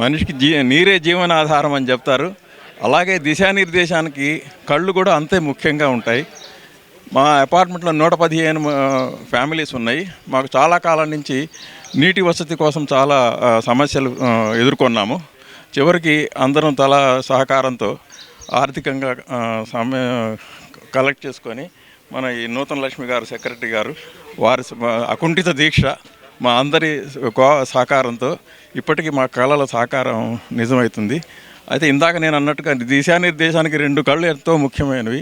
మనిషికి నీరే జీవనాధారం అని చెప్తారు. అలాగే దిశానిర్దేశానికి కళ్ళు కూడా అంతే ముఖ్యంగా ఉంటాయి. మా అపార్ట్మెంట్లో 115 ఫ్యామిలీస్ ఉన్నాయి. మాకు చాలా కాలం నుంచి నీటి వసతి కోసం చాలా సమస్యలు ఎదుర్కొన్నాము. చివరికి అందరం తల సహకారంతో ఆర్థికంగా కలెక్ట్ చేసుకొని మన ఈ నూతన లక్ష్మి గారు సెక్రటరీ గారు వారి అకుంఠిత దీక్ష మా అందరి సహకారంతో ఇప్పటికీ మా కళల సహకారం నిజమవుతుంది. అయితే ఇందాక నేను అన్నట్టుగా దిశానిర్దేశానికి 2 కళ్ళు ఎంతో ముఖ్యమైనవి.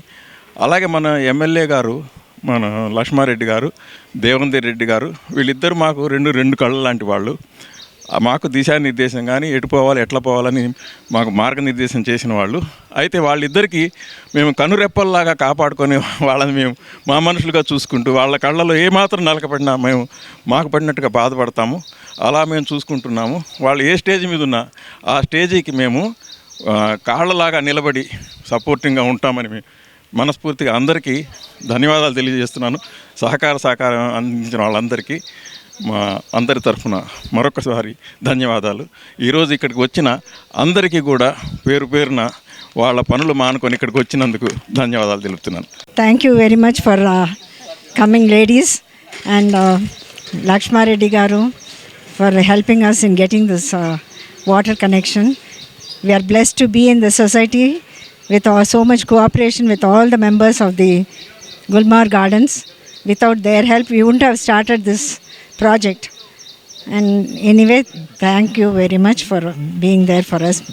అలాగే మన ఎమ్మెల్యే గారు మన లక్ష్మారెడ్డి గారు, దేవందర్ రెడ్డి గారు వీళ్ళిద్దరు మాకు రెండు కళ్ళు లాంటి వాళ్ళు. మాకు దిశానిర్దేశం కానీ ఎటు పోవాలి ఎట్లా పోవాలని మాకు మార్గనిర్దేశం చేసిన వాళ్ళు. అయితే వాళ్ళిద్దరికీ మేము కనురెప్పల్లాగా కాపాడుకొని వాళ్ళని మేము మా మనుషులుగా చూసుకుంటూ వాళ్ళ కళ్ళలో ఏమాత్రం నలకపడినా మేము మాకు పడినట్టుగా బాధపడతాము. అలా మేము చూసుకుంటున్నాము. వాళ్ళు ఏ స్టేజ్ మీద ఉన్నా ఆ స్టేజీకి మేము కాళ్ళలాగా నిలబడి సపోర్టింగ్గా ఉంటామని మనస్ఫూర్తిగా అందరికీ ధన్యవాదాలు తెలియజేస్తున్నాను. సహకారం అందించిన వాళ్ళందరికీ మా అందరి తరఫున మరొకసారి ధన్యవాదాలు. ఈరోజు ఇక్కడికి వచ్చిన అందరికీ కూడా పేరున వాళ్ళ పనులు మానుకొని ఇక్కడికి వచ్చినందుకు ధన్యవాదాలు తెలుపుతున్నాను. Thank you very much for coming ladies and Laxma Reddy గారు for helping us in getting this water connection. We are blessed to be in the society with so much cooperation with all the members of the Gulmar Gardens. Without their help, we wouldn't have started this project. And anyway, thank you very much for being there for us.